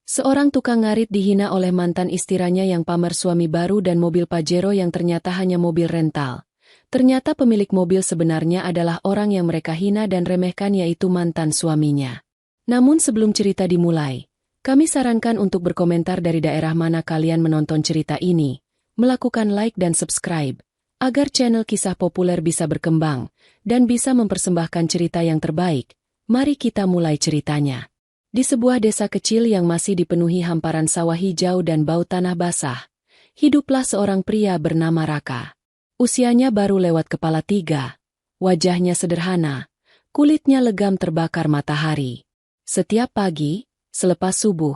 Seorang tukang ngarit dihina oleh mantan istrinya yang pamer suami baru dan mobil Pajero yang ternyata hanya mobil rental. Ternyata pemilik mobil sebenarnya adalah orang yang mereka hina dan remehkan, yaitu mantan suaminya. Namun sebelum cerita dimulai, kami sarankan untuk berkomentar dari daerah mana kalian menonton cerita ini, melakukan like dan subscribe, agar channel kisah populer bisa berkembang, dan bisa mempersembahkan cerita yang terbaik. Mari kita mulai ceritanya. Di sebuah desa kecil yang masih dipenuhi hamparan sawah hijau dan bau tanah basah, hiduplah seorang pria bernama Raka. Usianya baru lewat kepala 3, wajahnya sederhana, kulitnya legam terbakar matahari. Setiap pagi, selepas subuh,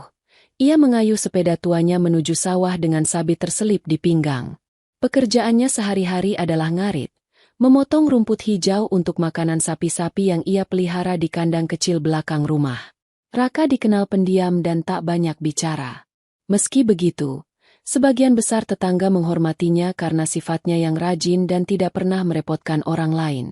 ia mengayuh sepeda tuanya menuju sawah dengan sabit terselip di pinggang. Pekerjaannya sehari-hari adalah ngarit, memotong rumput hijau untuk makanan sapi-sapi yang ia pelihara di kandang kecil belakang rumah. Raka dikenal pendiam dan tak banyak bicara. Meski begitu, sebagian besar tetangga menghormatinya karena sifatnya yang rajin dan tidak pernah merepotkan orang lain.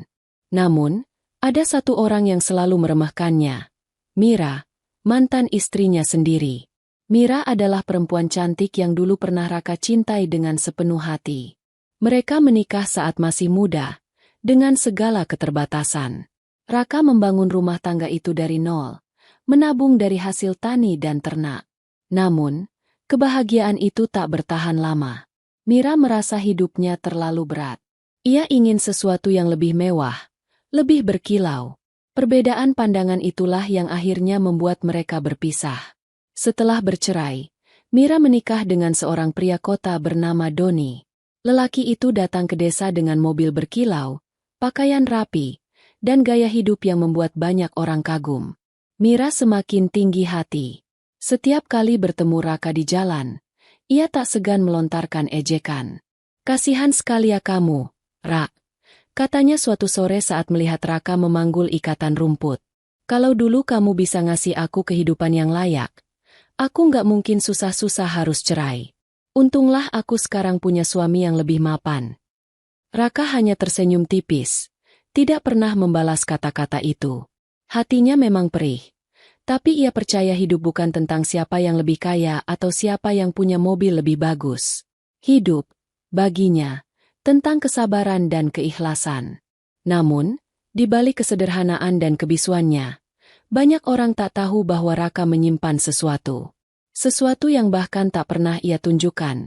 Namun, ada satu orang yang selalu meremehkannya. Mira, mantan istrinya sendiri. Mira adalah perempuan cantik yang dulu pernah Raka cintai dengan sepenuh hati. Mereka menikah saat masih muda, dengan segala keterbatasan. Raka membangun rumah tangga itu dari nol, menabung dari hasil tani dan ternak. Namun, kebahagiaan itu tak bertahan lama. Mira merasa hidupnya terlalu berat. Ia ingin sesuatu yang lebih mewah, lebih berkilau. Perbedaan pandangan itulah yang akhirnya membuat mereka berpisah. Setelah bercerai, Mira menikah dengan seorang pria kota bernama Doni. Lelaki itu datang ke desa dengan mobil berkilau, pakaian rapi, dan gaya hidup yang membuat banyak orang kagum. Mira semakin tinggi hati. Setiap kali bertemu Raka di jalan, ia tak segan melontarkan ejekan. "Kasihan sekali ya kamu, Rak," katanya suatu sore saat melihat Raka memanggul ikatan rumput. "Kalau dulu kamu bisa ngasih aku kehidupan yang layak, aku nggak mungkin susah-susah harus cerai. Untunglah aku sekarang punya suami yang lebih mapan." Raka hanya tersenyum tipis, tidak pernah membalas kata-kata itu. Hatinya memang perih, tapi ia percaya hidup bukan tentang siapa yang lebih kaya atau siapa yang punya mobil lebih bagus. Hidup, baginya, tentang kesabaran dan keikhlasan. Namun, di balik kesederhanaan dan kebisuannya, banyak orang tak tahu bahwa Raka menyimpan sesuatu. Sesuatu yang bahkan tak pernah ia tunjukkan,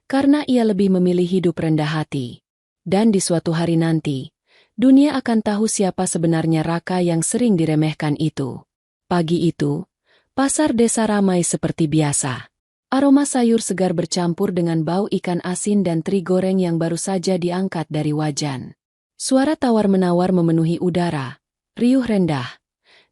karena ia lebih memilih hidup rendah hati. Dan di suatu hari nanti, dunia akan tahu siapa sebenarnya Raka yang sering diremehkan itu. Pagi itu, pasar desa ramai seperti biasa. Aroma sayur segar bercampur dengan bau ikan asin dan teri goreng yang baru saja diangkat dari wajan. Suara tawar-menawar memenuhi udara, riuh rendah.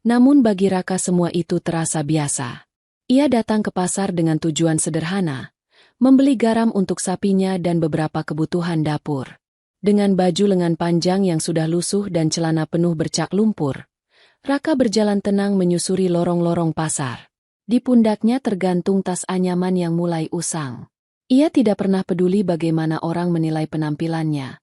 Namun bagi Raka semua itu terasa biasa. Ia datang ke pasar dengan tujuan sederhana, membeli garam untuk sapinya dan beberapa kebutuhan dapur. Dengan baju lengan panjang yang sudah lusuh dan celana penuh bercak lumpur, Raka berjalan tenang menyusuri lorong-lorong pasar. Di pundaknya tergantung tas anyaman yang mulai usang. Ia tidak pernah peduli bagaimana orang menilai penampilannya.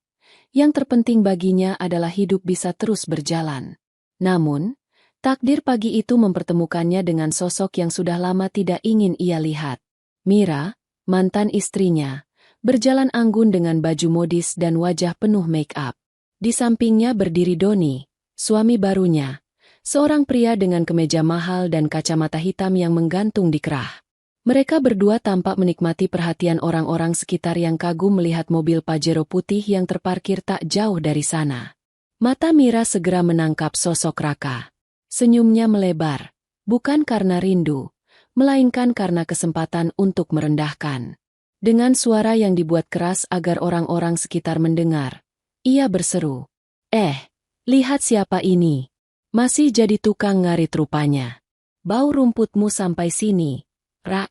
Yang terpenting baginya adalah hidup bisa terus berjalan. Namun, takdir pagi itu mempertemukannya dengan sosok yang sudah lama tidak ingin ia lihat. Mira, mantan istrinya, berjalan anggun dengan baju modis dan wajah penuh make-up. Di sampingnya berdiri Doni, suami barunya, seorang pria dengan kemeja mahal dan kacamata hitam yang menggantung di kerah. Mereka berdua tampak menikmati perhatian orang-orang sekitar yang kagum melihat mobil Pajero putih yang terparkir tak jauh dari sana. Mata Mira segera menangkap sosok Raka. Senyumnya melebar, bukan karena rindu, melainkan karena kesempatan untuk merendahkan. Dengan suara yang dibuat keras agar orang-orang sekitar mendengar, ia berseru, lihat siapa ini. Masih jadi tukang ngarit rupanya. Bau rumputmu sampai sini, Rak."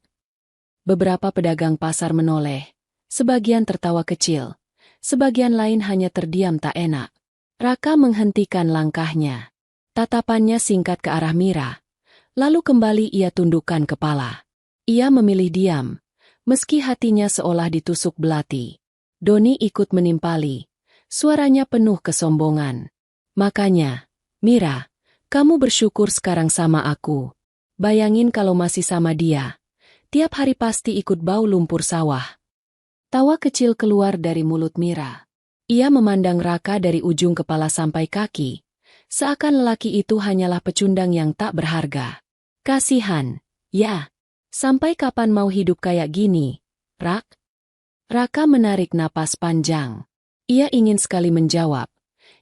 Beberapa pedagang pasar menoleh, sebagian tertawa kecil, sebagian lain hanya terdiam tak enak. Raka menghentikan langkahnya. Tatapannya singkat ke arah Mira, lalu kembali ia tundukkan kepala. Ia memilih diam, meski hatinya seolah ditusuk belati. Doni ikut menimpali, suaranya penuh kesombongan. "Makanya, Mira, kamu bersyukur sekarang sama aku. Bayangin kalau masih sama dia, Tiap hari pasti ikut bau lumpur sawah. Tawa kecil keluar dari mulut Mira. Ia memandang Raka dari ujung kepala sampai kaki, seakan lelaki itu hanyalah pecundang yang tak berharga. Kasihan, ya. Sampai kapan mau hidup kayak gini, Rak? Raka menarik napas panjang. Ia ingin sekali menjawab.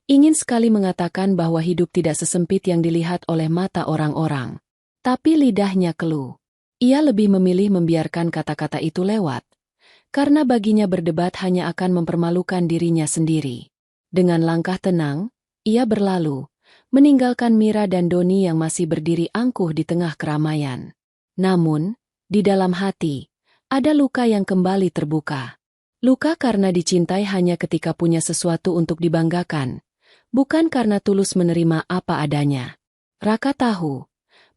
Ingin sekali mengatakan bahwa hidup tidak sesempit yang dilihat oleh mata orang-orang. Tapi lidahnya keluh. Ia lebih memilih membiarkan kata-kata itu lewat. Karena baginya berdebat hanya akan mempermalukan dirinya sendiri. Dengan langkah tenang, ia berlalu, meninggalkan Mira dan Doni yang masih berdiri angkuh di tengah keramaian. Namun, di dalam hati, ada luka yang kembali terbuka. Luka karena dicintai hanya ketika punya sesuatu untuk dibanggakan, bukan karena tulus menerima apa adanya. Raka tahu,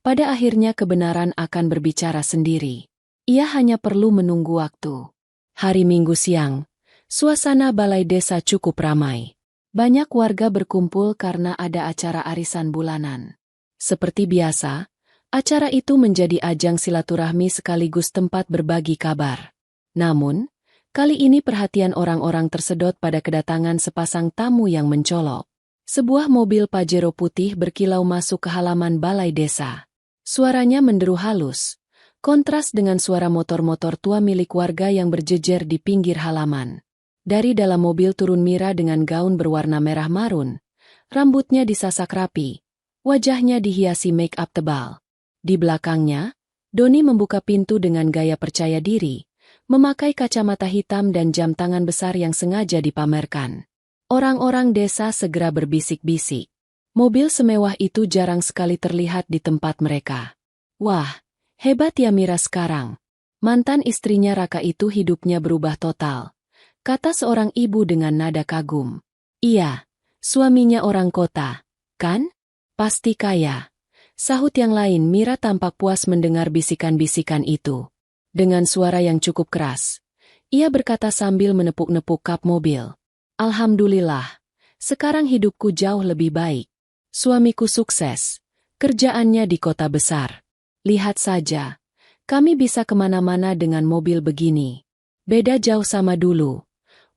pada akhirnya kebenaran akan berbicara sendiri. Ia hanya perlu menunggu waktu. Hari Minggu siang, suasana balai desa cukup ramai. Banyak warga berkumpul karena ada acara arisan bulanan. Seperti biasa, acara itu menjadi ajang silaturahmi sekaligus tempat berbagi kabar. Namun, kali ini perhatian orang-orang tersedot pada kedatangan sepasang tamu yang mencolok. Sebuah mobil Pajero putih berkilau masuk ke halaman balai desa. Suaranya menderu halus, kontras dengan suara motor-motor tua milik warga yang berjejer di pinggir halaman. Dari dalam mobil turun Mira dengan gaun berwarna merah marun. Rambutnya disasak rapi, wajahnya dihiasi make-up tebal. Di belakangnya, Doni membuka pintu dengan gaya percaya diri, memakai kacamata hitam dan jam tangan besar yang sengaja dipamerkan. Orang-orang desa segera berbisik-bisik. Mobil semewah itu jarang sekali terlihat di tempat mereka. Wah! Hebat ya Mira sekarang. Mantan istrinya Raka itu hidupnya berubah total. Kata seorang ibu dengan nada kagum. Iya, suaminya orang kota, kan? Pasti kaya. Sahut yang lain. Mira tampak puas mendengar bisikan-bisikan itu. Dengan suara yang cukup keras, ia berkata sambil menepuk-nepuk kap mobil. Alhamdulillah, sekarang hidupku jauh lebih baik. Suamiku sukses, kerjaannya di kota besar. Lihat saja, kami bisa kemana-mana dengan mobil begini. Beda jauh sama dulu.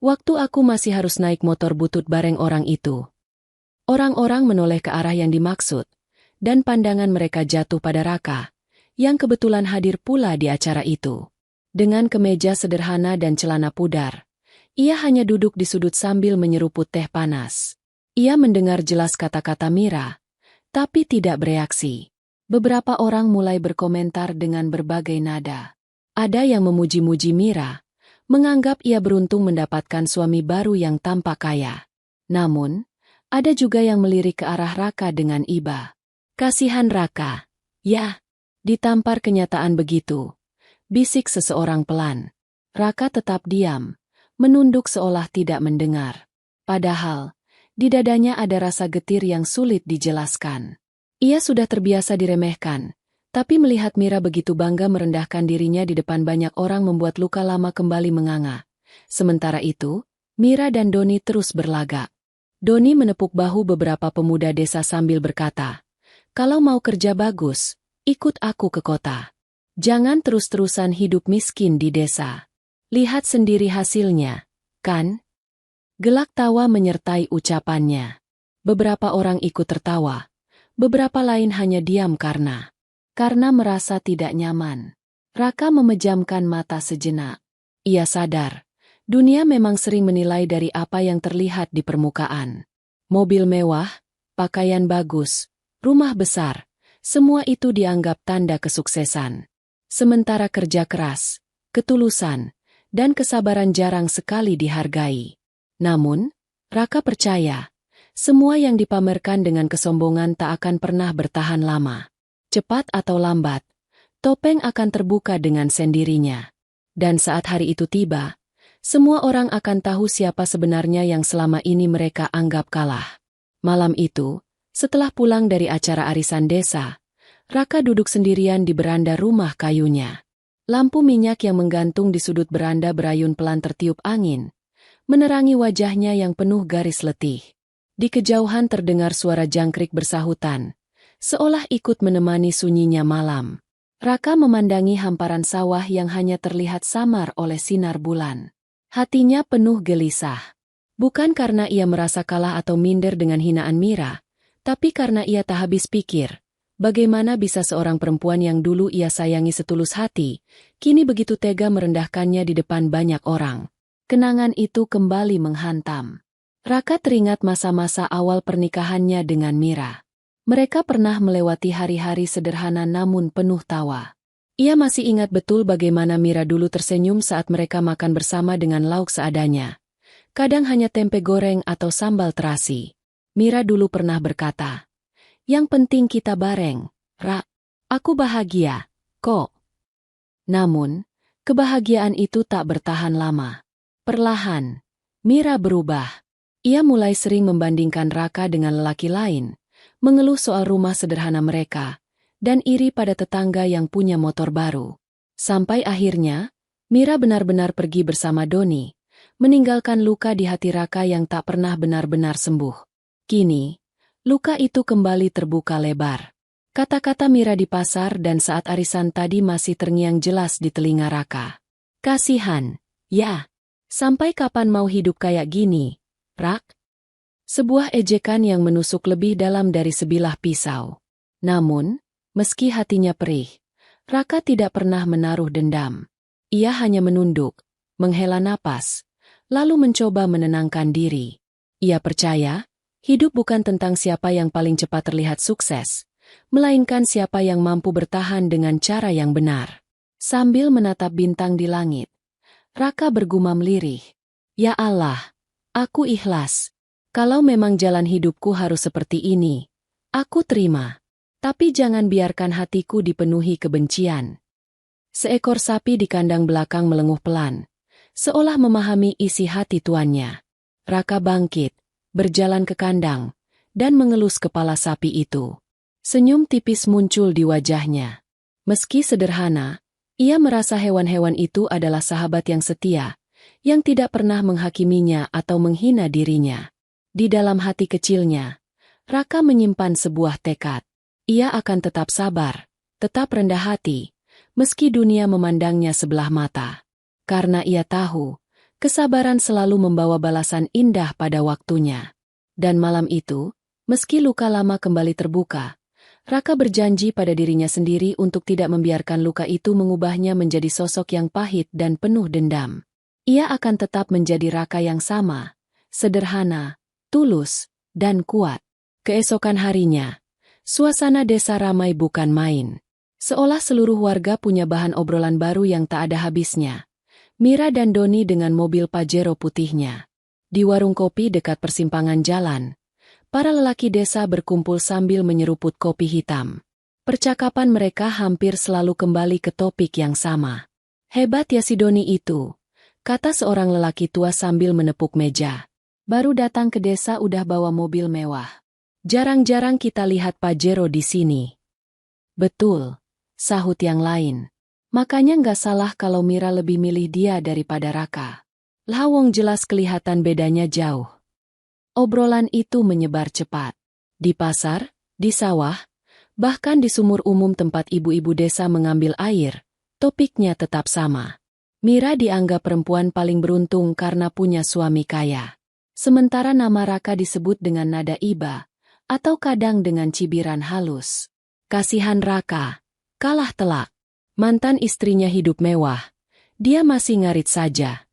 Waktu aku masih harus naik motor butut bareng orang itu. Orang-orang menoleh ke arah yang dimaksud, dan pandangan mereka jatuh pada Raka, yang kebetulan hadir pula di acara itu. Dengan kemeja sederhana dan celana pudar, ia hanya duduk di sudut sambil menyeruput teh panas. Ia mendengar jelas kata-kata Mira, tapi tidak bereaksi. Beberapa orang mulai berkomentar dengan berbagai nada. Ada yang memuji-muji Mira, menganggap ia beruntung mendapatkan suami baru yang tampak kaya. Namun, ada juga yang melirik ke arah Raka dengan iba. Kasihan Raka. Ya, ditampar kenyataan begitu. Bisik seseorang pelan. Raka tetap diam, menunduk seolah tidak mendengar. Padahal, di dadanya ada rasa getir yang sulit dijelaskan. Ia sudah terbiasa diremehkan, tapi melihat Mira begitu bangga merendahkan dirinya di depan banyak orang membuat luka lama kembali menganga. Sementara itu, Mira dan Doni terus berlagak. Doni menepuk bahu beberapa pemuda desa sambil berkata, "Kalau mau kerja bagus, ikut aku ke kota. Jangan terus-terusan hidup miskin di desa. Lihat sendiri hasilnya, kan?" Gelak tawa menyertai ucapannya. Beberapa orang ikut tertawa. Beberapa lain hanya diam karena merasa tidak nyaman. Raka memejamkan mata sejenak. Ia sadar, dunia memang sering menilai dari apa yang terlihat di permukaan. Mobil mewah, pakaian bagus, rumah besar, semua itu dianggap tanda kesuksesan. Sementara kerja keras, ketulusan, dan kesabaran jarang sekali dihargai. Namun, Raka percaya, semua yang dipamerkan dengan kesombongan tak akan pernah bertahan lama. Cepat atau lambat, topeng akan terbuka dengan sendirinya. Dan saat hari itu tiba, semua orang akan tahu siapa sebenarnya yang selama ini mereka anggap kalah. Malam itu, setelah pulang dari acara arisan desa, Raka duduk sendirian di beranda rumah kayunya. Lampu minyak yang menggantung di sudut beranda berayun pelan tertiup angin, menerangi wajahnya yang penuh garis letih. Di kejauhan terdengar suara jangkrik bersahutan, seolah ikut menemani sunyinya malam. Raka memandangi hamparan sawah yang hanya terlihat samar oleh sinar bulan. Hatinya penuh gelisah. Bukan karena ia merasa kalah atau minder dengan hinaan Mira, tapi karena ia tak habis pikir, bagaimana bisa seorang perempuan yang dulu ia sayangi setulus hati, kini begitu tega merendahkannya di depan banyak orang. Kenangan itu kembali menghantam. Raka teringat masa-masa awal pernikahannya dengan Mira. Mereka pernah melewati hari-hari sederhana namun penuh tawa. Ia masih ingat betul bagaimana Mira dulu tersenyum saat mereka makan bersama dengan lauk seadanya. Kadang hanya tempe goreng atau sambal terasi. Mira dulu pernah berkata, "Yang penting kita bareng, Ra. Aku bahagia, kok." Namun, kebahagiaan itu tak bertahan lama. Perlahan, Mira berubah. Ia mulai sering membandingkan Raka dengan lelaki lain, mengeluh soal rumah sederhana mereka, dan iri pada tetangga yang punya motor baru. Sampai akhirnya, Mira benar-benar pergi bersama Doni, meninggalkan luka di hati Raka yang tak pernah benar-benar sembuh. Kini, luka itu kembali terbuka lebar. Kata-kata Mira di pasar dan saat arisan tadi masih terngiang jelas di telinga Raka. "Kasihan, ya. Sampai kapan mau hidup kayak gini, Rak?" Sebuah ejekan yang menusuk lebih dalam dari sebilah pisau. Namun, meski hatinya perih, Raka tidak pernah menaruh dendam. Ia hanya menunduk, menghela napas, lalu mencoba menenangkan diri. Ia percaya, hidup bukan tentang siapa yang paling cepat terlihat sukses, melainkan siapa yang mampu bertahan dengan cara yang benar. Sambil menatap bintang di langit, Raka bergumam lirih, "Ya Allah, aku ikhlas. Kalau memang jalan hidupku harus seperti ini, aku terima. Tapi jangan biarkan hatiku dipenuhi kebencian." Seekor sapi di kandang belakang melenguh pelan, seolah memahami isi hati tuannya. Raka bangkit, berjalan ke kandang, dan mengelus kepala sapi itu. Senyum tipis muncul di wajahnya. Meski sederhana, ia merasa hewan-hewan itu adalah sahabat yang setia, yang tidak pernah menghakiminya atau menghina dirinya. Di dalam hati kecilnya, Raka menyimpan sebuah tekad. Ia akan tetap sabar, tetap rendah hati, meski dunia memandangnya sebelah mata. Karena ia tahu, kesabaran selalu membawa balasan indah pada waktunya. Dan malam itu, meski luka lama kembali terbuka, Raka berjanji pada dirinya sendiri untuk tidak membiarkan luka itu mengubahnya menjadi sosok yang pahit dan penuh dendam. Ia akan tetap menjadi Raka yang sama, sederhana, tulus, dan kuat. Keesokan harinya, suasana desa ramai bukan main. Seolah seluruh warga punya bahan obrolan baru yang tak ada habisnya. Mira dan Doni dengan mobil Pajero putihnya. Di warung kopi dekat persimpangan jalan, para lelaki desa berkumpul sambil menyeruput kopi hitam. Percakapan mereka hampir selalu kembali ke topik yang sama. "Hebat ya si Doni itu," kata seorang lelaki tua sambil menepuk meja. "Baru datang ke desa udah bawa mobil mewah. Jarang-jarang kita lihat Pajero di sini." "Betul," sahut yang lain. "Makanya nggak salah kalau Mira lebih milih dia daripada Raka. Lawong jelas kelihatan bedanya jauh." Obrolan itu menyebar cepat. Di pasar, di sawah, bahkan di sumur umum tempat ibu-ibu desa mengambil air, topiknya tetap sama. Mira dianggap perempuan paling beruntung karena punya suami kaya. Sementara nama Raka disebut dengan nada iba, atau kadang dengan cibiran halus. Kasihan Raka, kalah telak. Mantan istrinya hidup mewah, dia masih ngarit saja.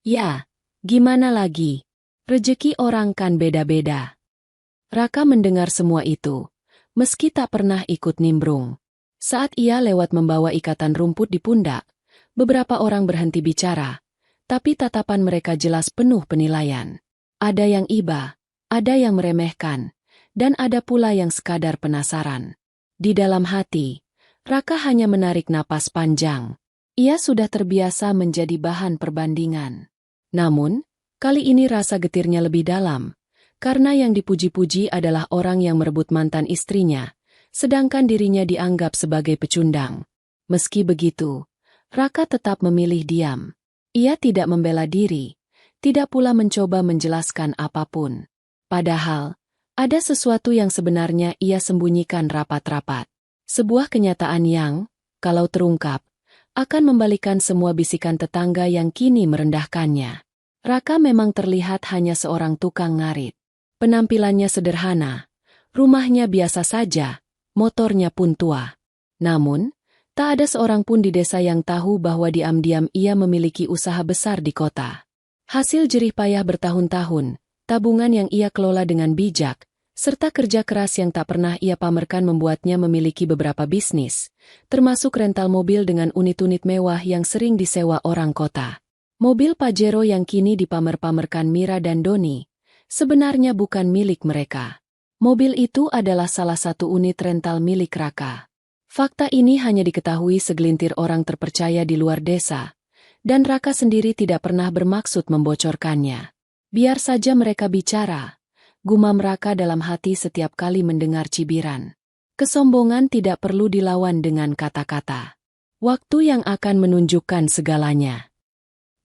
Ya, gimana lagi? Rejeki orang kan beda-beda. Raka mendengar semua itu, meski tak pernah ikut nimbrung. Saat ia lewat membawa ikatan rumput di pundak, beberapa orang berhenti bicara, tapi tatapan mereka jelas penuh penilaian. Ada yang iba, ada yang meremehkan, dan ada pula yang sekadar penasaran. Di dalam hati, Raka hanya menarik napas panjang. Ia sudah terbiasa menjadi bahan perbandingan. Namun, kali ini rasa getirnya lebih dalam, karena yang dipuji-puji adalah orang yang merebut mantan istrinya, sedangkan dirinya dianggap sebagai pecundang. Meski begitu, Raka tetap memilih diam. Ia tidak membela diri, tidak pula mencoba menjelaskan apapun. Padahal, ada sesuatu yang sebenarnya ia sembunyikan rapat-rapat. Sebuah kenyataan yang, kalau terungkap, akan membalikan semua bisikan tetangga yang kini merendahkannya. Raka memang terlihat hanya seorang tukang ngarit. Penampilannya sederhana, rumahnya biasa saja, motornya pun tua. Namun, tak ada seorang pun di desa yang tahu bahwa diam-diam ia memiliki usaha besar di kota. Hasil jerih payah bertahun-tahun, tabungan yang ia kelola dengan bijak, serta kerja keras yang tak pernah ia pamerkan membuatnya memiliki beberapa bisnis, termasuk rental mobil dengan unit-unit mewah yang sering disewa orang kota. Mobil Pajero yang kini dipamer-pamerkan Mira dan Doni, sebenarnya bukan milik mereka. Mobil itu adalah salah satu unit rental milik Raka. Fakta ini hanya diketahui segelintir orang terpercaya di luar desa, dan Raka sendiri tidak pernah bermaksud membocorkannya. Biar saja mereka bicara, gumam Raka dalam hati setiap kali mendengar cibiran. Kesombongan tidak perlu dilawan dengan kata-kata. Waktu yang akan menunjukkan segalanya.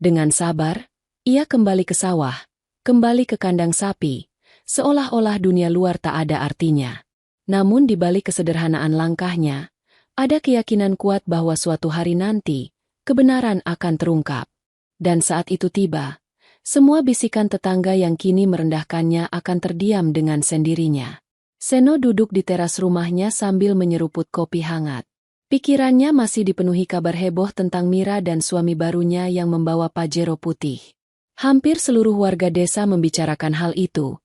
Dengan sabar, ia kembali ke sawah, kembali ke kandang sapi, seolah-olah dunia luar tak ada artinya. Namun di balik kesederhanaan langkahnya, ada keyakinan kuat bahwa suatu hari nanti, kebenaran akan terungkap. Dan saat itu tiba, semua bisikan tetangga yang kini merendahkannya akan terdiam dengan sendirinya. Seno duduk di teras rumahnya sambil menyeruput kopi hangat. Pikirannya masih dipenuhi kabar heboh tentang Mira dan suami barunya yang membawa Pajero putih. Hampir seluruh warga desa membicarakan hal itu.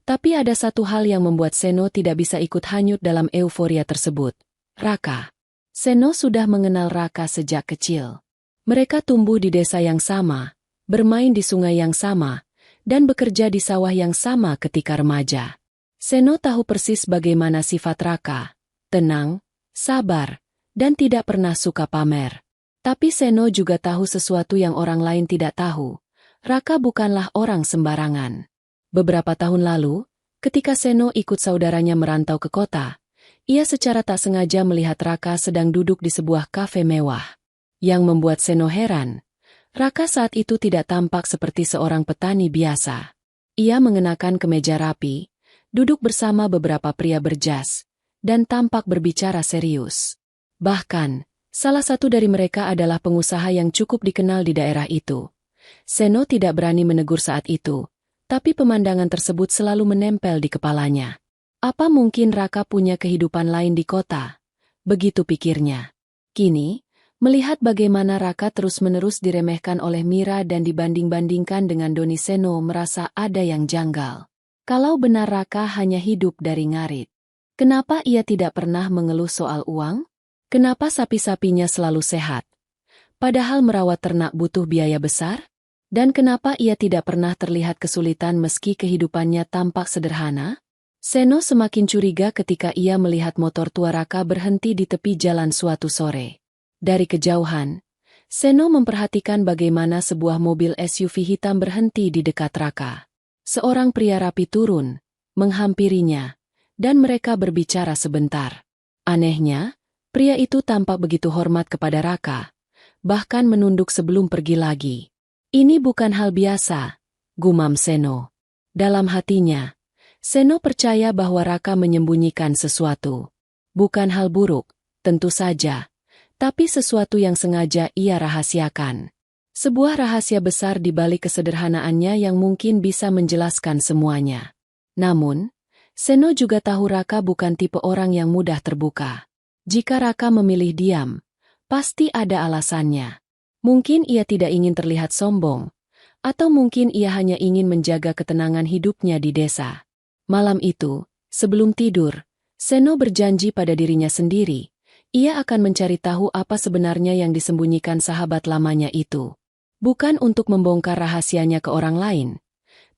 Tapi ada satu hal yang membuat Seno tidak bisa ikut hanyut dalam euforia tersebut. Raka. Seno sudah mengenal Raka sejak kecil. Mereka tumbuh di desa yang sama, bermain di sungai yang sama, dan bekerja di sawah yang sama ketika remaja. Seno tahu persis bagaimana sifat Raka, tenang, sabar, dan tidak pernah suka pamer. Tapi Seno juga tahu sesuatu yang orang lain tidak tahu. Raka bukanlah orang sembarangan. Beberapa tahun lalu, ketika Seno ikut saudaranya merantau ke kota, ia secara tak sengaja melihat Raka sedang duduk di sebuah kafe mewah. Yang membuat Seno heran, Raka saat itu tidak tampak seperti seorang petani biasa. Ia mengenakan kemeja rapi, duduk bersama beberapa pria berjas, dan tampak berbicara serius. Bahkan, salah satu dari mereka adalah pengusaha yang cukup dikenal di daerah itu. Seno tidak berani menegur saat itu, tapi pemandangan tersebut selalu menempel di kepalanya. Apa mungkin Raka punya kehidupan lain di kota? Begitu pikirnya. Kini, melihat bagaimana Raka terus-menerus diremehkan oleh Mira dan dibanding-bandingkan dengan Doni, Seno merasa ada yang janggal. Kalau benar Raka hanya hidup dari ngarit, kenapa ia tidak pernah mengeluh soal uang? Kenapa sapi-sapinya selalu sehat? Padahal merawat ternak butuh biaya besar? Dan kenapa ia tidak pernah terlihat kesulitan meski kehidupannya tampak sederhana? Seno semakin curiga ketika ia melihat motor tua Raka berhenti di tepi jalan suatu sore. Dari kejauhan, Seno memperhatikan bagaimana sebuah mobil SUV hitam berhenti di dekat Raka. Seorang pria rapi turun, menghampirinya, dan mereka berbicara sebentar. Anehnya, pria itu tampak begitu hormat kepada Raka, bahkan menunduk sebelum pergi lagi. Ini bukan hal biasa, gumam Seno. Dalam hatinya, Seno percaya bahwa Raka menyembunyikan sesuatu. Bukan hal buruk, tentu saja. Tapi sesuatu yang sengaja ia rahasiakan. Sebuah rahasia besar di balik kesederhanaannya yang mungkin bisa menjelaskan semuanya. Namun, Seno juga tahu Raka bukan tipe orang yang mudah terbuka. Jika Raka memilih diam, pasti ada alasannya. Mungkin ia tidak ingin terlihat sombong, atau mungkin ia hanya ingin menjaga ketenangan hidupnya di desa. Malam itu, sebelum tidur, Seno berjanji pada dirinya sendiri. Ia akan mencari tahu apa sebenarnya yang disembunyikan sahabat lamanya itu. Bukan untuk membongkar rahasianya ke orang lain,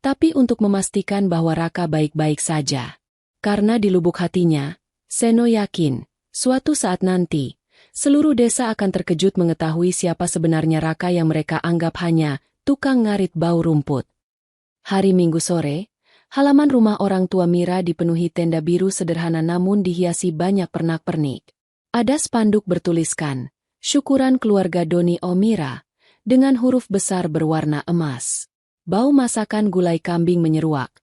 tapi untuk memastikan bahwa Raka baik-baik saja. Karena di lubuk hatinya, Seno yakin, suatu saat nanti, seluruh desa akan terkejut mengetahui siapa sebenarnya Raka yang mereka anggap hanya tukang ngarit bau rumput. Hari Minggu sore, halaman rumah orang tua Mira dipenuhi tenda biru sederhana namun dihiasi banyak pernak-pernik. Ada spanduk bertuliskan, "Syukuran keluarga Doni Omira," dengan huruf besar berwarna emas. Bau masakan gulai kambing menyeruak,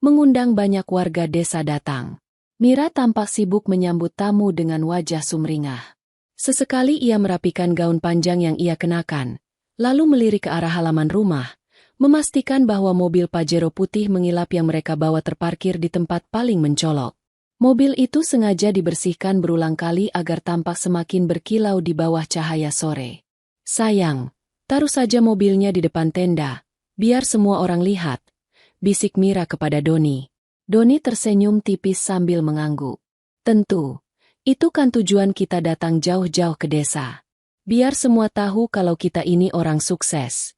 mengundang banyak warga desa datang. Mira tampak sibuk menyambut tamu dengan wajah sumringah. Sesekali ia merapikan gaun panjang yang ia kenakan, lalu melirik ke arah halaman rumah, memastikan bahwa mobil Pajero putih mengilap yang mereka bawa terparkir di tempat paling mencolok. Mobil itu sengaja dibersihkan berulang kali agar tampak semakin berkilau di bawah cahaya sore. Sayang, taruh saja mobilnya di depan tenda, biar semua orang lihat, bisik Mira kepada Doni. Doni tersenyum tipis sambil mengangguk. Tentu, itu kan tujuan kita datang jauh-jauh ke desa. Biar semua tahu kalau kita ini orang sukses.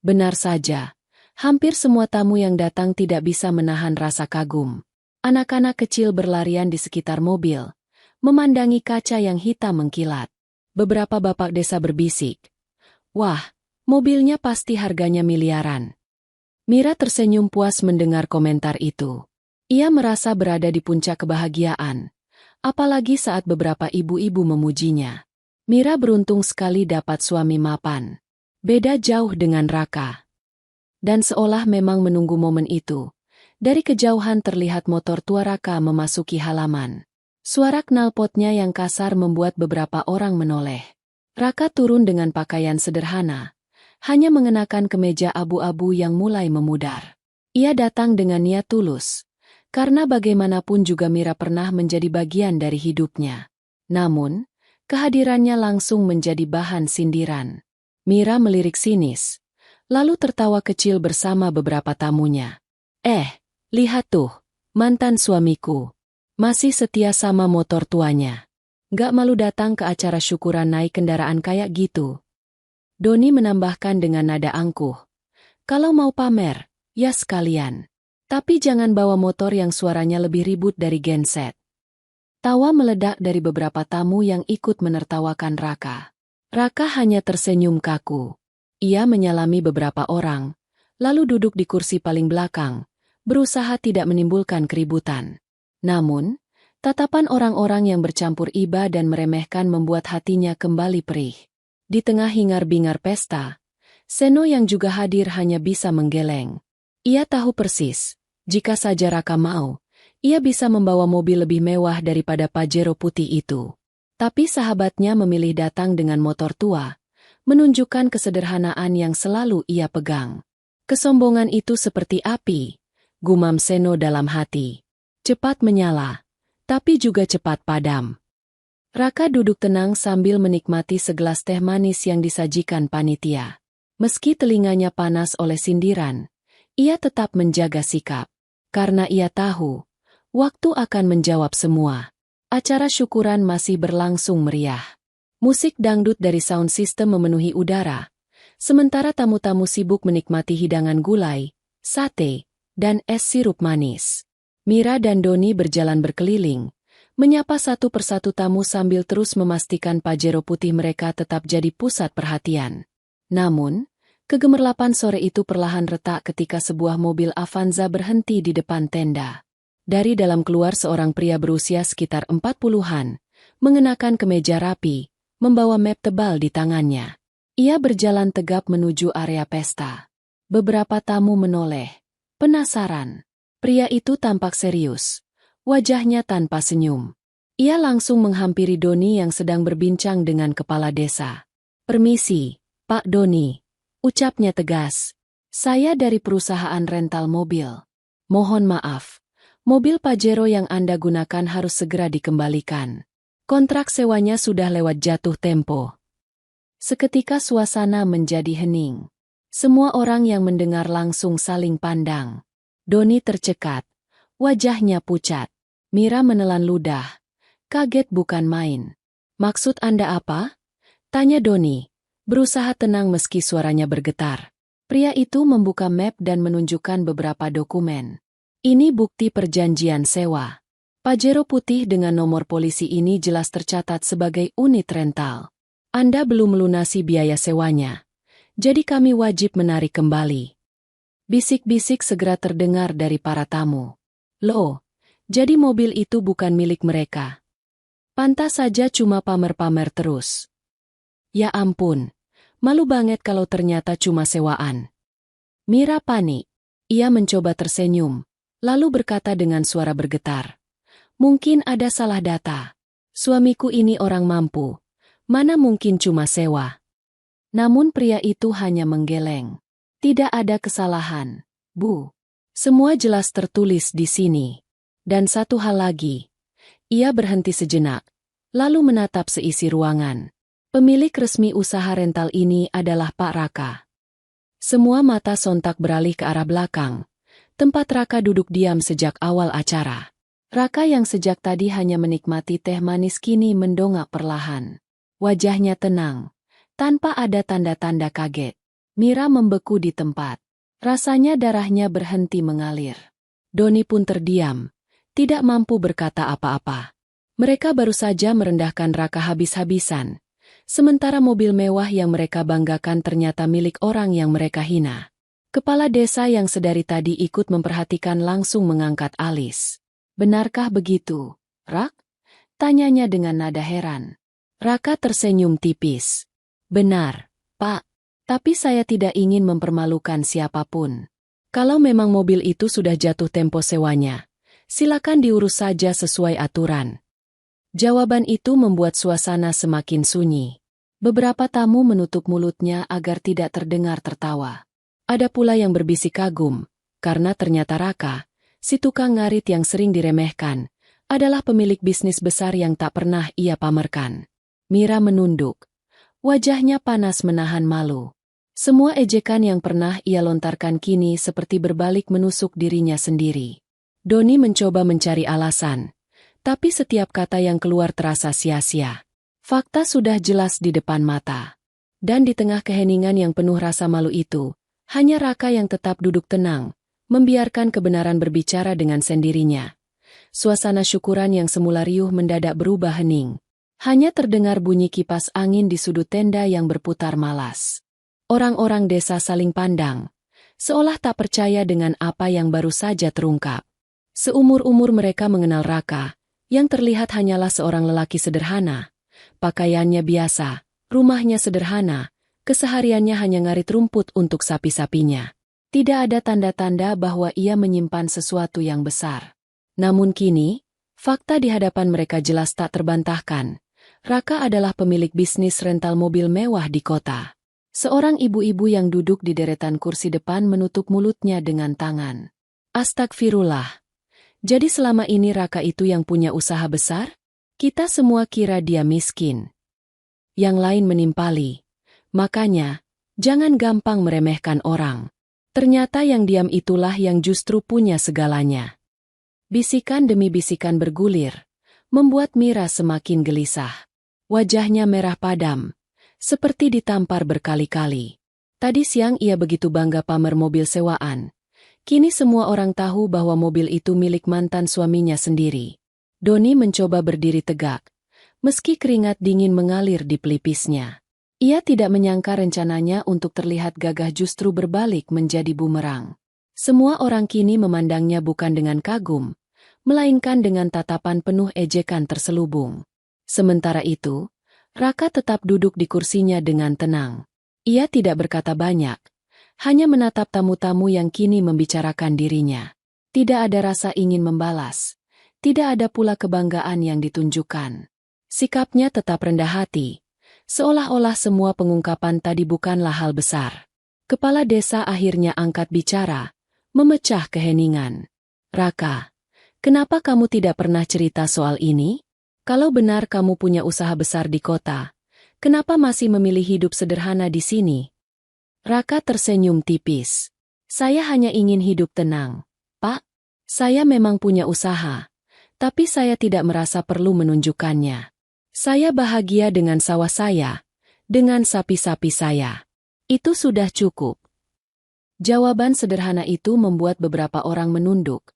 Benar saja, hampir semua tamu yang datang tidak bisa menahan rasa kagum. Anak-anak kecil berlarian di sekitar mobil, memandangi kaca yang hitam mengkilat. Beberapa bapak desa berbisik, "Wah, mobilnya pasti harganya miliaran." Mira tersenyum puas mendengar komentar itu. Ia merasa berada di puncak kebahagiaan, apalagi saat beberapa ibu-ibu memujinya. Mira beruntung sekali dapat suami mapan. Beda jauh dengan Raka. Dan seolah memang menunggu momen itu. Dari kejauhan terlihat motor tua Raka memasuki halaman. Suara knalpotnya yang kasar membuat beberapa orang menoleh. Raka turun dengan pakaian sederhana, hanya mengenakan kemeja abu-abu yang mulai memudar. Ia datang dengan niat tulus, karena bagaimanapun juga Mira pernah menjadi bagian dari hidupnya. Namun, kehadirannya langsung menjadi bahan sindiran. Mira melirik sinis, lalu tertawa kecil bersama beberapa tamunya. Lihat tuh, mantan suamiku. Masih setia sama motor tuanya. Gak malu datang ke acara syukuran naik kendaraan kayak gitu. Doni menambahkan dengan nada angkuh. Kalau mau pamer, ya sekalian. Tapi jangan bawa motor yang suaranya lebih ribut dari genset. Tawa meledak dari beberapa tamu yang ikut menertawakan Raka. Raka hanya tersenyum kaku. Ia menyalami beberapa orang, lalu duduk di kursi paling belakang, berusaha tidak menimbulkan keributan. Namun, tatapan orang-orang yang bercampur iba dan meremehkan membuat hatinya kembali perih. Di tengah hingar-bingar pesta, Seno yang juga hadir hanya bisa menggeleng. Ia tahu persis, jika saja Raka mau, ia bisa membawa mobil lebih mewah daripada Pajero putih itu. Tapi sahabatnya memilih datang dengan motor tua, menunjukkan kesederhanaan yang selalu ia pegang. Kesombongan itu seperti api, gumam Seno dalam hati. Cepat menyala, tapi juga cepat padam. Raka duduk tenang sambil menikmati segelas teh manis yang disajikan panitia. Meski telinganya panas oleh sindiran, ia tetap menjaga sikap. Karena ia tahu, waktu akan menjawab semua. Acara syukuran masih berlangsung meriah. Musik dangdut dari sound system memenuhi udara, sementara tamu-tamu sibuk menikmati hidangan gulai, sate, dan es sirup manis. Mira dan Doni berjalan berkeliling, menyapa satu persatu tamu sambil terus memastikan Pajero putih mereka tetap jadi pusat perhatian. Namun, kegemerlapan sore itu perlahan retak ketika sebuah mobil Avanza berhenti di depan tenda. Dari dalam keluar seorang pria berusia sekitar 40-an, mengenakan kemeja rapi, membawa map tebal di tangannya. Ia berjalan tegap menuju area pesta. Beberapa tamu menoleh, penasaran. Pria itu tampak serius, wajahnya tanpa senyum. Ia langsung menghampiri Doni yang sedang berbincang dengan kepala desa. "Permisi, Pak Doni," ucapnya tegas. "Saya dari perusahaan rental mobil. Mohon maaf, mobil Pajero yang Anda gunakan harus segera dikembalikan. Kontrak sewanya sudah lewat jatuh tempo." Seketika suasana menjadi hening. Semua orang yang mendengar langsung saling pandang. Doni tercekat, wajahnya pucat. Mira menelan ludah. Kaget bukan main. "Maksud Anda apa?" tanya Doni, berusaha tenang meski suaranya bergetar. Pria itu membuka map dan menunjukkan beberapa dokumen. "Ini bukti perjanjian sewa. Pajero putih dengan nomor polisi ini jelas tercatat sebagai unit rental. Anda belum melunasi biaya sewanya, jadi kami wajib menarik kembali." Bisik-bisik segera terdengar dari para tamu. "Loh, jadi mobil itu bukan milik mereka? Pantas saja cuma pamer-pamer terus. Ya ampun, malu banget kalau ternyata cuma sewaan." Mira panik. Ia mencoba tersenyum, lalu berkata dengan suara bergetar, "Mungkin ada salah data. Suamiku ini orang mampu. Mana mungkin cuma sewa. Namun pria itu hanya menggeleng. Tidak ada kesalahan, Bu. Semua jelas tertulis di sini. Dan satu hal lagi. Ia berhenti sejenak, lalu menatap seisi ruangan. Pemilik resmi usaha rental ini adalah Pak Raka. Semua mata sontak beralih ke arah belakang. Tempat Raka duduk diam sejak awal acara. Raka yang sejak tadi hanya menikmati teh manis kini mendongak perlahan. Wajahnya tenang, tanpa ada tanda-tanda kaget. Mira membeku di tempat. Rasanya darahnya berhenti mengalir. Doni pun terdiam, tidak mampu berkata apa-apa. Mereka baru saja merendahkan Raka habis-habisan. Sementara mobil mewah yang mereka banggakan ternyata milik orang yang mereka hina. Kepala desa yang sedari tadi ikut memperhatikan langsung mengangkat alis. Benarkah begitu, Rak? Tanyanya dengan nada heran. Raka tersenyum tipis. Benar, Pak. Tapi saya tidak ingin mempermalukan siapapun. Kalau memang mobil itu sudah jatuh tempo sewanya, silakan diurus saja sesuai aturan. Jawaban itu membuat suasana semakin sunyi. Beberapa tamu menutup mulutnya agar tidak terdengar tertawa. Ada pula yang berbisik kagum, karena ternyata Raka, si tukang ngarit yang sering diremehkan, adalah pemilik bisnis besar yang tak pernah ia pamerkan. Mira menunduk. Wajahnya panas menahan malu. Semua ejekan yang pernah ia lontarkan kini seperti berbalik menusuk dirinya sendiri. Doni mencoba mencari alasan. Tapi setiap kata yang keluar terasa sia-sia. Fakta sudah jelas di depan mata. Dan di tengah keheningan yang penuh rasa malu itu, hanya Raka yang tetap duduk tenang, membiarkan kebenaran berbicara dengan sendirinya. Suasana syukuran yang semula riuh mendadak berubah hening. Hanya terdengar bunyi kipas angin di sudut tenda yang berputar malas. Orang-orang desa saling pandang, seolah tak percaya dengan apa yang baru saja terungkap. Seumur-umur mereka mengenal Raka, yang terlihat hanyalah seorang lelaki sederhana. Pakaiannya biasa, rumahnya sederhana, kesehariannya hanya ngarit rumput untuk sapi-sapinya. Tidak ada tanda-tanda bahwa ia menyimpan sesuatu yang besar. Namun kini, fakta di hadapan mereka jelas tak terbantahkan. Raka adalah pemilik bisnis rental mobil mewah di kota. Seorang ibu-ibu yang duduk di deretan kursi depan menutup mulutnya dengan tangan. Astagfirullah. Jadi selama ini Raka itu yang punya usaha besar? Kita semua kira dia miskin. Yang lain menimpali. Makanya, jangan gampang meremehkan orang. Ternyata yang diam itulah yang justru punya segalanya. Bisikan demi bisikan bergulir, membuat Mira semakin gelisah. Wajahnya merah padam, seperti ditampar berkali-kali. Tadi siang ia begitu bangga pamer mobil sewaan. Kini semua orang tahu bahwa mobil itu milik mantan suaminya sendiri. Doni mencoba berdiri tegak, meski keringat dingin mengalir di pelipisnya. Ia tidak menyangka rencananya untuk terlihat gagah justru berbalik menjadi bumerang. Semua orang kini memandangnya bukan dengan kagum, melainkan dengan tatapan penuh ejekan terselubung. Sementara itu, Raka tetap duduk di kursinya dengan tenang. Ia tidak berkata banyak. Hanya menatap tamu-tamu yang kini membicarakan dirinya. Tidak ada rasa ingin membalas. Tidak ada pula kebanggaan yang ditunjukkan. Sikapnya tetap rendah hati. Seolah-olah semua pengungkapan tadi bukanlah hal besar. Kepala desa akhirnya angkat bicara, memecah keheningan. Raka, kenapa kamu tidak pernah cerita soal ini? Kalau benar kamu punya usaha besar di kota, kenapa masih memilih hidup sederhana di sini? Raka tersenyum tipis. Saya hanya ingin hidup tenang, Pak. Saya memang punya usaha, tapi saya tidak merasa perlu menunjukkannya. Saya bahagia dengan sawah saya, dengan sapi-sapi saya. Itu sudah cukup. Jawaban sederhana itu membuat beberapa orang menunduk,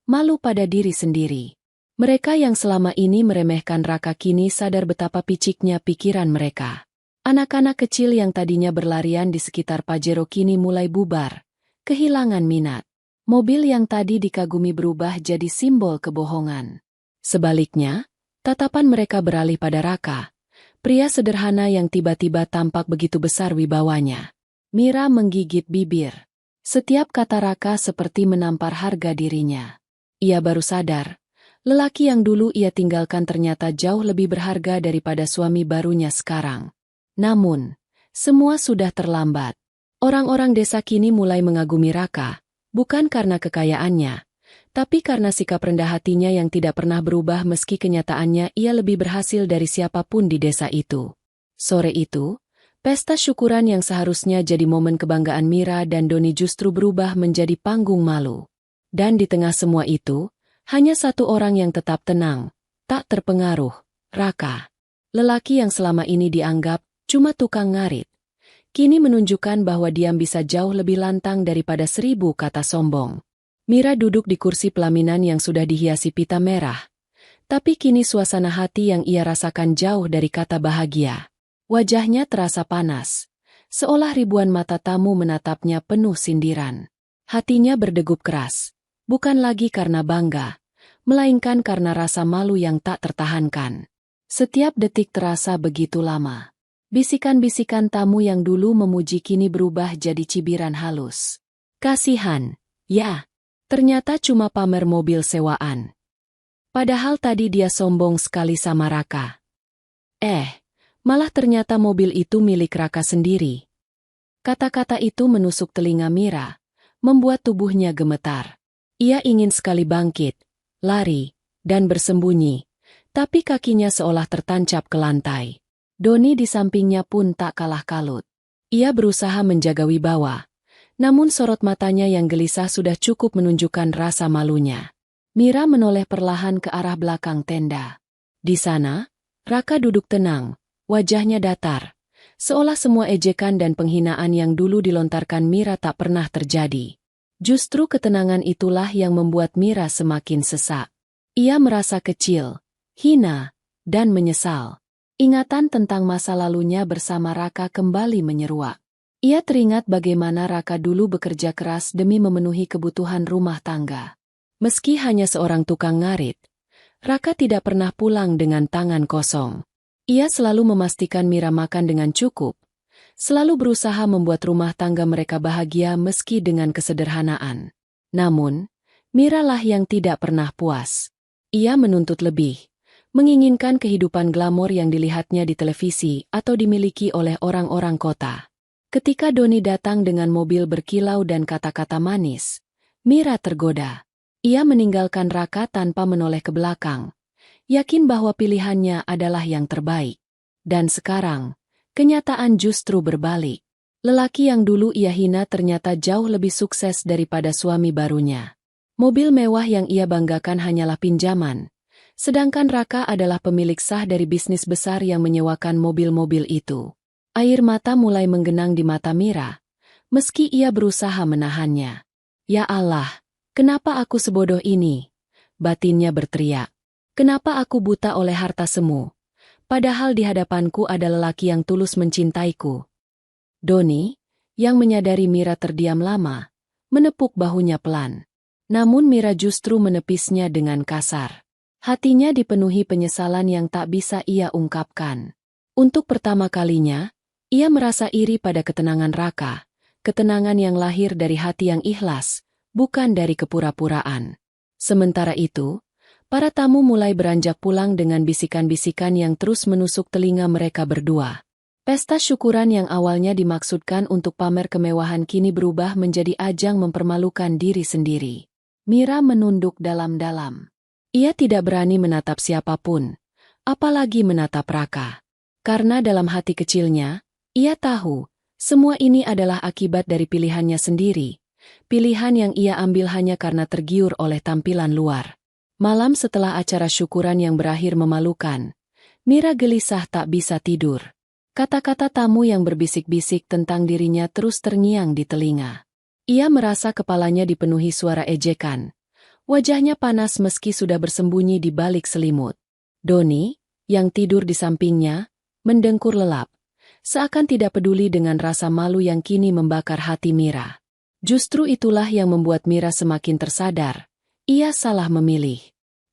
malu pada diri sendiri. Mereka yang selama ini meremehkan Raka kini sadar betapa piciknya pikiran mereka. Anak-anak kecil yang tadinya berlarian di sekitar Pajero kini mulai bubar, kehilangan minat. Mobil yang tadi dikagumi berubah jadi simbol kebohongan. Sebaliknya, tatapan mereka beralih pada Raka, pria sederhana yang tiba-tiba tampak begitu besar wibawanya. Mira menggigit bibir. Setiap kata Raka seperti menampar harga dirinya. Ia baru sadar, Lelaki yang dulu ia tinggalkan ternyata jauh lebih berharga daripada suami barunya sekarang. Namun, semua sudah terlambat. Orang-orang desa kini mulai mengagumi Raka, bukan karena kekayaannya, tapi karena sikap rendah hatinya yang tidak pernah berubah meski kenyataannya ia lebih berhasil dari siapapun di desa itu. Sore itu, pesta syukuran yang seharusnya jadi momen kebanggaan Mira dan Doni justru berubah menjadi panggung malu. Dan di tengah semua itu, hanya satu orang yang tetap tenang, tak terpengaruh, Raka. Lelaki yang selama ini dianggap cuma tukang ngarit, kini menunjukkan bahwa diam bisa jauh lebih lantang daripada 1000 kata sombong. Mira duduk di kursi pelaminan yang sudah dihiasi pita merah. Tapi kini suasana hati yang ia rasakan jauh dari kata bahagia. Wajahnya terasa panas, seolah ribuan mata tamu menatapnya penuh sindiran. Hatinya berdegup keras, bukan lagi karena bangga, melainkan karena rasa malu yang tak tertahankan. Setiap detik terasa begitu lama. Bisikan-bisikan tamu yang dulu memuji kini berubah jadi cibiran halus. Kasihan, ya, ternyata cuma pamer mobil sewaan. Padahal tadi dia sombong sekali sama Raka. Malah ternyata mobil itu milik Raka sendiri. Kata-kata itu menusuk telinga Mira, membuat tubuhnya gemetar. Ia ingin sekali bangkit, lari, dan bersembunyi, tapi kakinya seolah tertancap ke lantai. Doni di sampingnya pun tak kalah kalut. Ia berusaha menjaga wibawa, namun sorot matanya yang gelisah sudah cukup menunjukkan rasa malunya. Mira menoleh perlahan ke arah belakang tenda. Di sana, Raka duduk tenang, wajahnya datar, seolah semua ejekan dan penghinaan yang dulu dilontarkan Mira tak pernah terjadi. Justru ketenangan itulah yang membuat Mira semakin sesak. Ia merasa kecil, hina, dan menyesal. Ingatan tentang masa lalunya bersama Raka kembali menyeruak. Ia teringat bagaimana Raka dulu bekerja keras demi memenuhi kebutuhan rumah tangga. Meski hanya seorang tukang ngarit, Raka tidak pernah pulang dengan tangan kosong. Ia selalu memastikan Mira makan dengan cukup, selalu berusaha membuat rumah tangga mereka bahagia meski dengan kesederhanaan. Namun, Mira lah yang tidak pernah puas. Ia menuntut lebih, menginginkan kehidupan glamor yang dilihatnya di televisi atau dimiliki oleh orang-orang kota. Ketika Doni datang dengan mobil berkilau dan kata-kata manis, Mira tergoda. Ia meninggalkan Raka tanpa menoleh ke belakang, yakin bahwa pilihannya adalah yang terbaik. Dan sekarang, kenyataan justru berbalik. Lelaki yang dulu ia hina ternyata jauh lebih sukses daripada suami barunya. Mobil mewah yang ia banggakan hanyalah pinjaman, sedangkan Raka adalah pemilik sah dari bisnis besar yang menyewakan mobil-mobil itu. Air mata mulai menggenang di mata Mira, meski ia berusaha menahannya. Ya Allah, kenapa aku sebodoh ini? Batinnya berteriak. Kenapa aku buta oleh harta semu? Padahal di hadapanku ada lelaki yang tulus mencintaiku. Doni, yang menyadari Mira terdiam lama, menepuk bahunya pelan. Namun Mira justru menepisnya dengan kasar. Hatinya dipenuhi penyesalan yang tak bisa ia ungkapkan. Untuk pertama kalinya, ia merasa iri pada ketenangan Raka, ketenangan yang lahir dari hati yang ikhlas, bukan dari kepura-puraan. Sementara itu, para tamu mulai beranjak pulang dengan bisikan-bisikan yang terus menusuk telinga mereka berdua. Pesta syukuran yang awalnya dimaksudkan untuk pamer kemewahan kini berubah menjadi ajang mempermalukan diri sendiri. Mira menunduk dalam-dalam. Ia tidak berani menatap siapapun, apalagi menatap Raka. Karena dalam hati kecilnya, ia tahu, semua ini adalah akibat dari pilihannya sendiri. Pilihan yang ia ambil hanya karena tergiur oleh tampilan luar. Malam setelah acara syukuran yang berakhir memalukan, Mira gelisah tak bisa tidur. Kata-kata tamu yang berbisik-bisik tentang dirinya terus terngiang di telinga. Ia merasa kepalanya dipenuhi suara ejekan. Wajahnya panas meski sudah bersembunyi di balik selimut. Doni, yang tidur di sampingnya, mendengkur lelap, seakan tidak peduli dengan rasa malu yang kini membakar hati Mira. Justru itulah yang membuat Mira semakin tersadar. Ia salah memilih.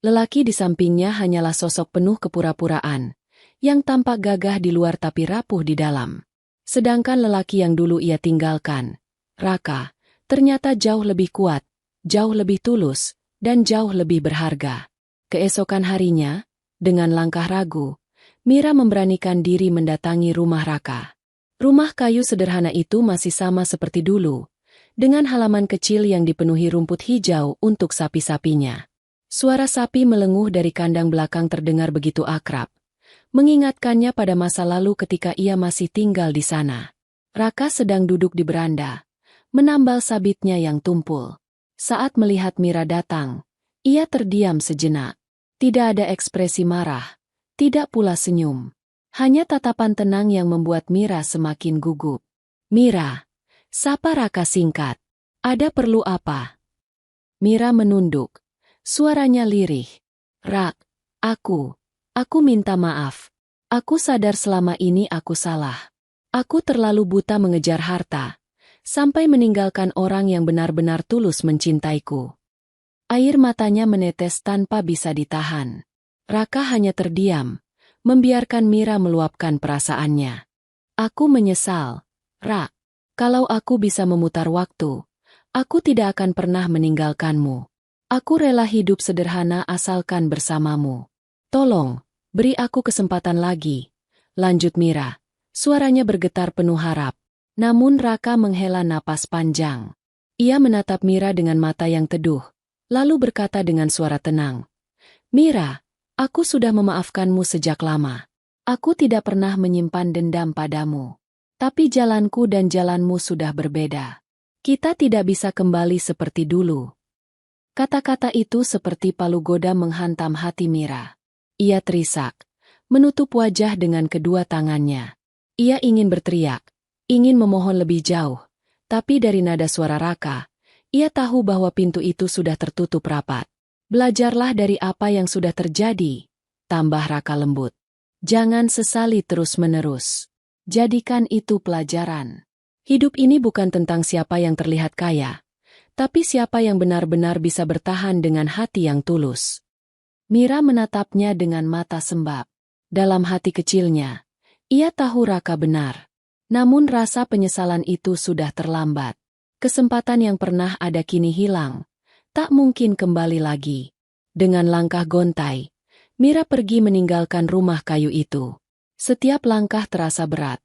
Lelaki di sampingnya hanyalah sosok penuh kepura-puraan, yang tampak gagah di luar tapi rapuh di dalam. Sedangkan lelaki yang dulu ia tinggalkan, Raka, ternyata jauh lebih kuat, jauh lebih tulus, dan jauh lebih berharga. Keesokan harinya, dengan langkah ragu, Mira memberanikan diri mendatangi rumah Raka. Rumah kayu sederhana itu masih sama seperti dulu, dengan halaman kecil yang dipenuhi rumput hijau untuk sapi-sapinya. Suara sapi melenguh dari kandang belakang terdengar begitu akrab, mengingatkannya pada masa lalu ketika ia masih tinggal di sana. Raka sedang duduk di beranda, menambal sabitnya yang tumpul. Saat melihat Mira datang, ia terdiam sejenak. Tidak ada ekspresi marah, tidak pula senyum. Hanya tatapan tenang yang membuat Mira semakin gugup. "Mira," sapa Raka singkat. "Ada perlu apa?" Mira menunduk. Suaranya lirih. "Rak, aku minta maaf. Aku sadar selama ini aku salah. Aku terlalu buta mengejar harta, sampai meninggalkan orang yang benar-benar tulus mencintaiku." Air matanya menetes tanpa bisa ditahan. Raka hanya terdiam, membiarkan Mira meluapkan perasaannya. "Aku menyesal, Rak. Kalau aku bisa memutar waktu, aku tidak akan pernah meninggalkanmu. Aku rela hidup sederhana asalkan bersamamu. Tolong, beri aku kesempatan lagi," lanjut Mira. Suaranya bergetar penuh harap. Namun Raka menghela napas panjang. Ia menatap Mira dengan mata yang teduh, lalu berkata dengan suara tenang, "Mira, aku sudah memaafkanmu sejak lama. Aku tidak pernah menyimpan dendam padamu. Tapi jalanku dan jalanmu sudah berbeda. Kita tidak bisa kembali seperti dulu." Kata-kata itu seperti palu goda menghantam hati Mira. Ia terisak, menutup wajah dengan kedua tangannya. Ia ingin berteriak, ingin memohon lebih jauh, tapi dari nada suara Raka, ia tahu bahwa pintu itu sudah tertutup rapat. "Belajarlah dari apa yang sudah terjadi," tambah Raka lembut. "Jangan sesali terus-menerus. Jadikan itu pelajaran. Hidup ini bukan tentang siapa yang terlihat kaya, tapi siapa yang benar-benar bisa bertahan dengan hati yang tulus." Mira menatapnya dengan mata sembab. Dalam hati kecilnya, ia tahu Raka benar. Namun rasa penyesalan itu sudah terlambat. Kesempatan yang pernah ada kini hilang. Tak mungkin kembali lagi. Dengan langkah gontai, Mira pergi meninggalkan rumah kayu itu. Setiap langkah terasa berat,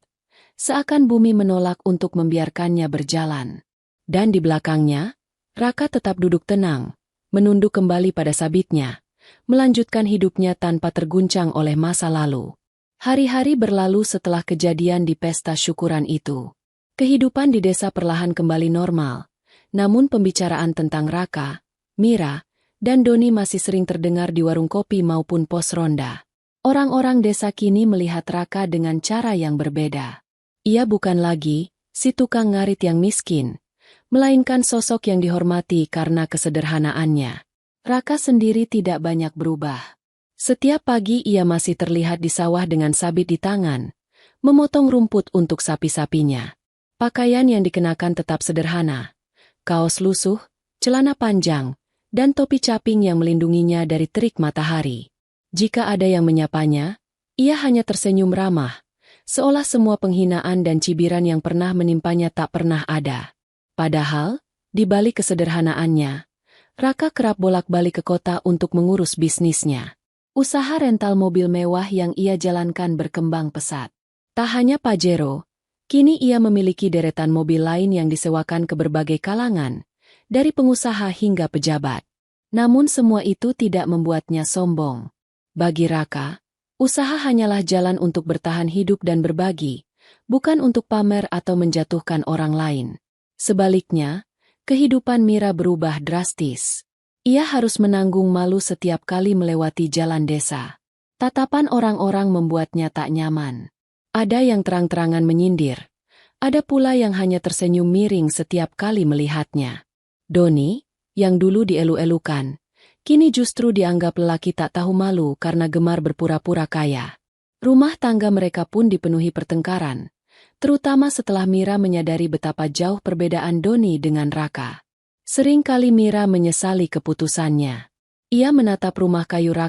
seakan bumi menolak untuk membiarkannya berjalan. Dan di belakangnya, Raka tetap duduk tenang, menunduk kembali pada sabitnya, melanjutkan hidupnya tanpa terguncang oleh masa lalu. Hari-hari berlalu setelah kejadian di pesta syukuran itu. Kehidupan di desa perlahan kembali normal, namun pembicaraan tentang Raka, Mira, dan Doni masih sering terdengar di warung kopi maupun pos ronda. Orang-orang desa kini melihat Raka dengan cara yang berbeda. Ia bukan lagi si tukang ngarit yang miskin, melainkan sosok yang dihormati karena kesederhanaannya. Raka sendiri tidak banyak berubah. Setiap pagi ia masih terlihat di sawah dengan sabit di tangan, memotong rumput untuk sapi-sapinya. Pakaian yang dikenakan tetap sederhana, kaos lusuh, celana panjang, dan topi caping yang melindunginya dari terik matahari. Jika ada yang menyapanya, ia hanya tersenyum ramah, seolah semua penghinaan dan cibiran yang pernah menimpanya tak pernah ada. Padahal, di balik kesederhanaannya, Raka kerap bolak-balik ke kota untuk mengurus bisnisnya. Usaha rental mobil mewah yang ia jalankan berkembang pesat. Tak hanya Pajero, kini ia memiliki deretan mobil lain yang disewakan ke berbagai kalangan, dari pengusaha hingga pejabat. Namun semua itu tidak membuatnya sombong. Bagi Raka, usaha hanyalah jalan untuk bertahan hidup dan berbagi, bukan untuk pamer atau menjatuhkan orang lain. Sebaliknya, kehidupan Mira berubah drastis. Ia harus menanggung malu setiap kali melewati jalan desa. Tatapan orang-orang membuatnya tak nyaman. Ada yang terang-terangan menyindir. Ada pula yang hanya tersenyum miring setiap kali melihatnya. Doni, yang dulu dielu-elukan, kini justru dianggap lelaki tak tahu malu karena gemar berpura-pura kaya. Rumah tangga mereka pun dipenuhi pertengkaran, terutama setelah Mira menyadari betapa jauh perbedaan Doni dengan Raka. Sering kali Mira menyesali keputusannya. Ia menatap rumah kayu Raka